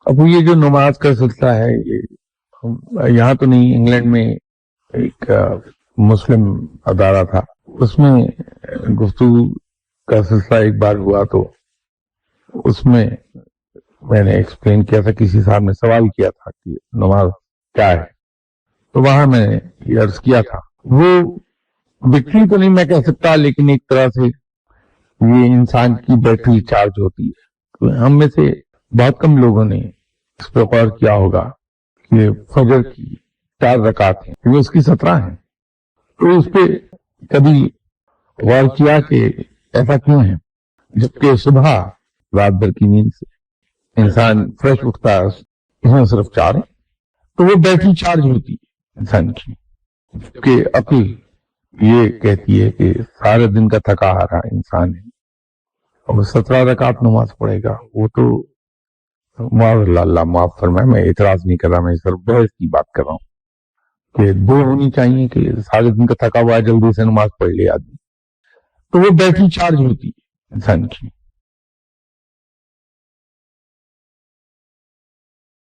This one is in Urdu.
اب یہ جو نماز کا سلسلہ ہے، یہ یہاں تو نہیں، انگلینڈ میں ایک مسلم ادارہ تھا، اس میں گفتگو کا سلسلہ ایک بار ہوا، تو اس میں میں نے ایکسپلین کیا تھا، کسی صاحب نے سوال کیا تھا کہ نماز کیا ہے، تو وہاں میں نے یہ عرض کیا تھا، وہ وکٹری تو نہیں میں کہہ سکتا، لیکن ایک طرح سے یہ انسان کی بیٹری چارج ہوتی ہے۔ تو ہم میں سے بہت کم لوگوں نے اس پہ غور کیا ہوگا کہ فجر کی 4 رکعت ہیں، کیونکہ اس کی 17 ہیں، تو اس پہ کبھی غور کیا کہ ایسا کیوں ہے، جبکہ صبح رات بھر کی نیند سے انسان فریش اٹھتا ہے، اس میں صرف 4 ہیں، تو وہ بیٹری چارج ہوتی ہے انسان کی، کہ عقل یہ کہتی ہے کہ سارے دن کا تھکا ہارا انسان ہے، اور 17 رکعت نماز پڑھے گا، وہ تو اللہ معاف فرمائے، میں اعتراض نہیں کر رہا، میں صرف بحث کی بات کر رہا ہوں کہ 2 ہونی چاہیے، کہ سارے دن کا تھکا ہوا ہے، جلدی سے نماز پڑھ لے آدمی، تو وہ بیٹری چارج ہوتی ہے انسان کی۔